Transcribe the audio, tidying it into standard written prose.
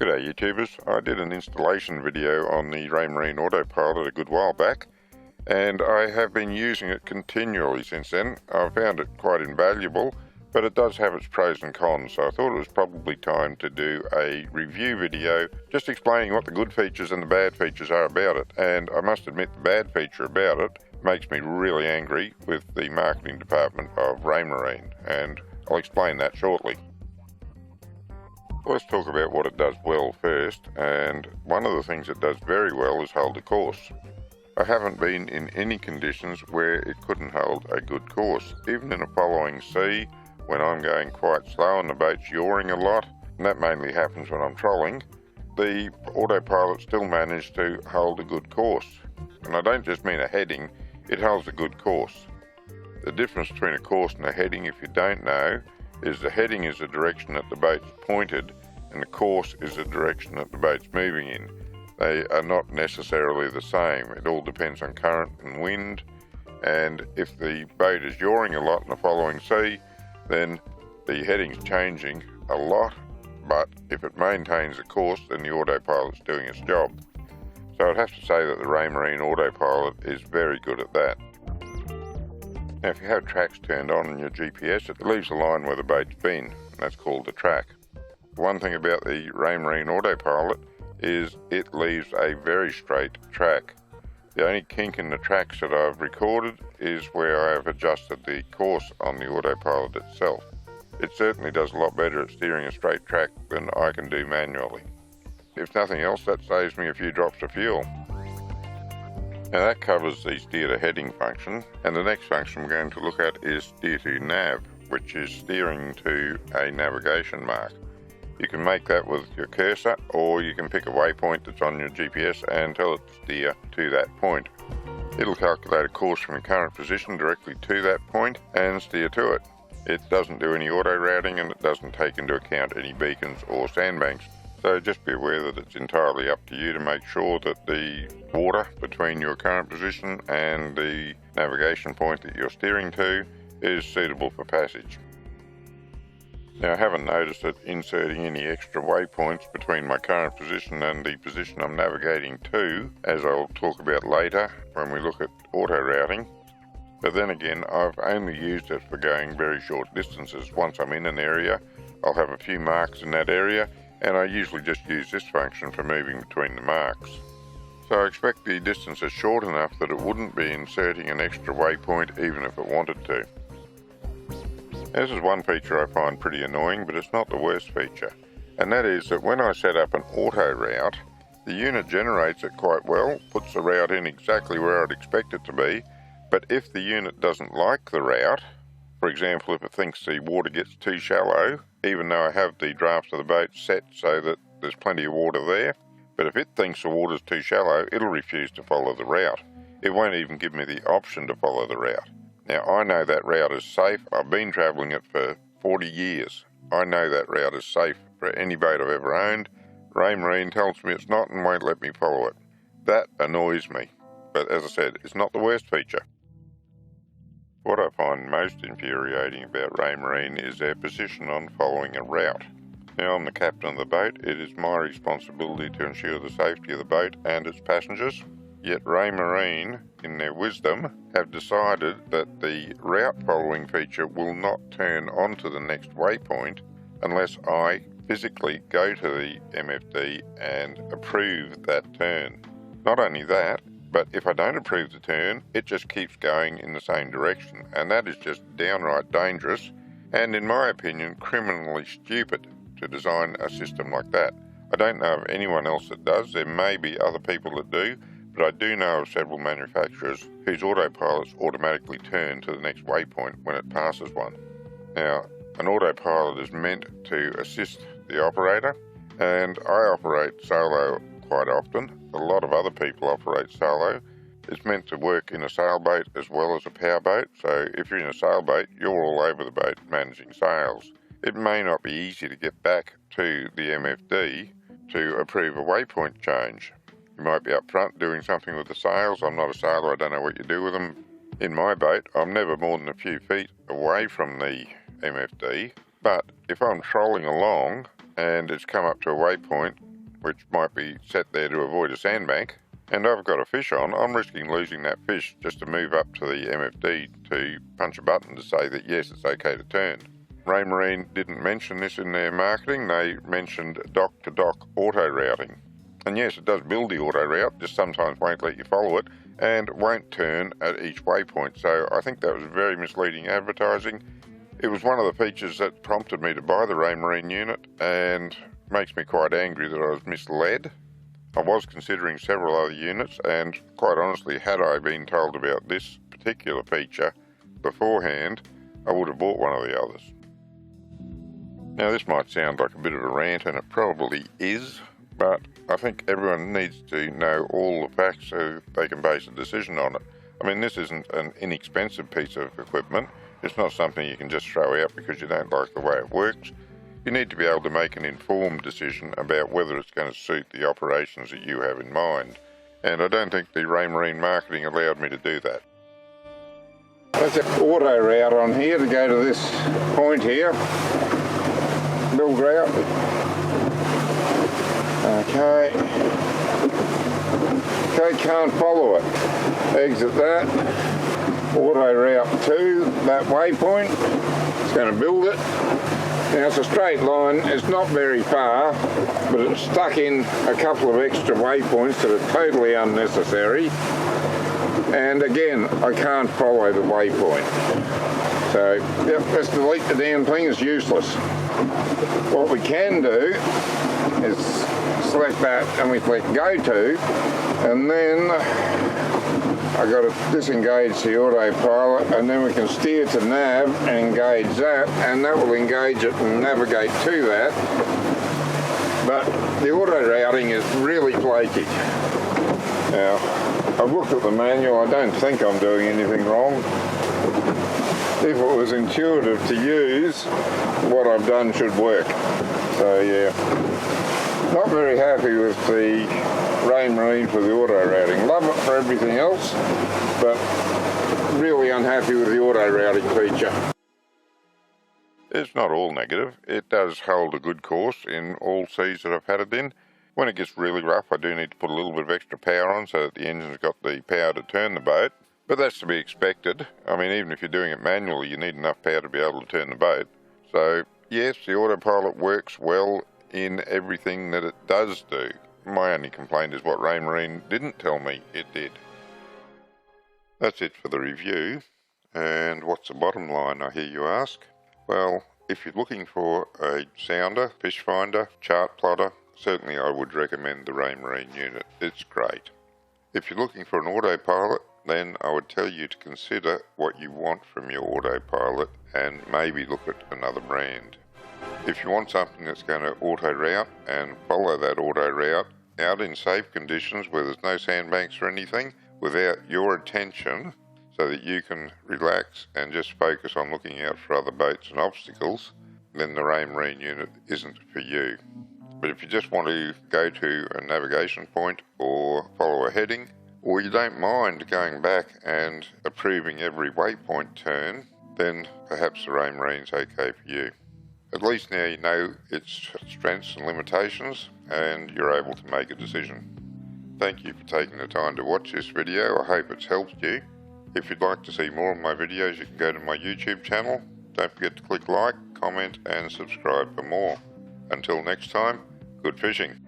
G'day YouTubers, I did an installation video on the Raymarine Autopilot a good while back, and I have been using it continually since then. I've found it quite invaluable, but it does have its pros and cons, so I thought it was probably time to do a review video just explaining what the good features and the bad features are about it. And I must admit, the bad feature about it makes me really angry with the marketing department of Raymarine, and I'll explain that shortly. Let's talk about what it does well first, and one of the things it does very well is hold a course. I haven't been in any conditions where it couldn't hold a good course. Even in a following sea, when I'm going quite slow and the boat's yawing a lot, and that mainly happens when I'm trolling, the autopilot still managed to hold a good course. And I don't just mean a heading, it holds a good course. The difference between a course and a heading, if you don't know, is the heading is the direction that the boat's pointed and the course is the direction that the boat's moving in. They are not necessarily the same. It all depends on current and wind, and if the boat is yawing a lot in the following sea, then the heading's changing a lot, but if it maintains the course, then the autopilot's doing its job. So I'd have to say that the Raymarine Autopilot is very good at that. Now, if you have tracks turned on in your GPS, it leaves a line where the boat's been, and that's called the track. One thing about the Raymarine Autopilot is it leaves a very straight track. The only kink in the tracks that I've recorded is where I have adjusted the course on the autopilot itself. It certainly does a lot better at steering a straight track than I can do manually. If nothing else, that saves me a few drops of fuel. Now that covers the steer to heading function, and the next function we're going to look at is steer to nav, which is steering to a navigation mark. You can make that with your cursor, or you can pick a waypoint that's on your GPS and tell it to steer to that point. It'll calculate a course from your current position directly to that point and steer to it. It doesn't do any auto routing, and it doesn't take into account any beacons or sandbanks. So just be aware that it's entirely up to you to make sure that the water between your current position and the navigation point that you're steering to is suitable for passage. Now, I haven't noticed it inserting any extra waypoints between my current position and the position I'm navigating to, as I'll talk about later when we look at auto routing. But then again, I've only used it for going very short distances. Once I'm in an area, I'll have a few marks in that area, and I usually just use this function for moving between the marks. So I expect the distance is short enough that it wouldn't be inserting an extra waypoint even if it wanted to. This is one feature I find pretty annoying, but it's not the worst feature, and that is that when I set up an auto route, the unit generates it quite well, puts the route in exactly where I'd expect it to be, but if the unit doesn't like the route, for example, if it thinks the water gets too shallow, even though I have the draft of the boat set so that there's plenty of water there, but if it thinks the water's too shallow, it'll refuse to follow the route. It won't even give me the option to follow the route. Now, I know that route is safe. I've been travelling it for 40 years. I know that route is safe for any boat I've ever owned. Raymarine tells me it's not and won't let me follow it. That annoys me. But as I said, it's not the worst feature. What I find most infuriating about Raymarine is their position on following a route. Now, I'm the captain of the boat. It is my responsibility to ensure the safety of the boat and its passengers. Yet Raymarine, in their wisdom, have decided that the route following feature will not turn onto the next waypoint unless I physically go to the MFD and approve that turn. Not only that, but if I don't approve the turn, it just keeps going in the same direction, and that is just downright dangerous, and in my opinion, criminally stupid to design a system like that. I don't know of anyone else that does. There may be other people that do, but I do know of several manufacturers whose autopilots automatically turn to the next waypoint when it passes one. Now, an autopilot is meant to assist the operator, and I operate solo quite often. A lot of other people operate solo. It's meant to work in a sailboat as well as a powerboat, so if you're in a sailboat, you're all over the boat managing sails. It may not be easy to get back to the MFD to approve a waypoint change. You might be up front doing something with the sails. I'm not a sailor, I don't know what you do with them. In my boat, I'm never more than a few feet away from the MFD, but if I'm trolling along and it's come up to a waypoint which might be set there to avoid a sandbank, and I've got a fish on, I'm risking losing that fish just to move up to the MFD to punch a button to say that yes, it's okay to turn. Raymarine didn't mention this in their marketing. They mentioned dock-to-dock auto-routing. And yes, it does build the auto-route, just sometimes won't let you follow it, and won't turn at each waypoint. So I think that was very misleading advertising. It was one of the features that prompted me to buy the Raymarine unit, and makes me quite angry that I was misled. I was considering several other units, and quite honestly, had I been told about this particular feature beforehand, I would have bought one of the others. Now this might sound like a bit of a rant, and it probably is, but I think everyone needs to know all the facts so they can base a decision on it. I mean, this isn't an inexpensive piece of equipment. It's not something you can just throw out because you don't like the way it works. You need to be able to make an informed decision about whether it's going to suit the operations that you have in mind. And I don't think the Raymarine marketing allowed me to do that. There's an auto route on here to go to this point here. Build route. Okay, can't follow it. Exit that. Auto route to that waypoint. It's going to build it. Now it's a straight line, it's not very far, but it's stuck in a couple of extra waypoints that are totally unnecessary. And again, I can't follow the waypoint. So, yep, let's delete the damn thing, it's useless. What we can do is select that and we click go to, and then I got to disengage the autopilot, and then we can steer to nav and engage that, and that will engage it and navigate to that. But the auto routing is really flaky. Now, I've looked at the manual, I don't think I'm doing anything wrong. If it was intuitive to use, what I've done should work. So yeah, not very happy with the Raymarine for the auto routing. Love it for everything else, but really unhappy with the auto routing feature. It's not all negative. It does hold a good course in all seas that I've had it in. When it gets really rough, I do need to put a little bit of extra power on so that the engine's got the power to turn the boat. But that's to be expected. I mean, even if you're doing it manually, you need enough power to be able to turn the boat. So yes, the autopilot works well in everything that it does do. My only complaint is what Raymarine didn't tell me it did. That's it for the review. And what's the bottom line, I hear you ask? Well, if you're looking for a sounder, fish finder, chart plotter, certainly I would recommend the Raymarine unit. It's great. If you're looking for an autopilot, then I would tell you to consider what you want from your autopilot and maybe look at another brand. If you want something that's going to auto route and follow that auto route out in safe conditions where there's no sandbanks or anything, without your attention, so that you can relax and just focus on looking out for other boats and obstacles, then the Raymarine unit isn't for you. But if you just want to go to a navigation point or follow a heading, or you don't mind going back and approving every waypoint turn, then perhaps the Raymarine's okay for you. At least now you know its strengths and limitations, and you're able to make a decision. Thank you for taking the time to watch this video. I hope it's helped you. If you'd like to see more of my videos, you can go to my YouTube channel. Don't forget to click like, comment and subscribe for more. Until next time, good fishing.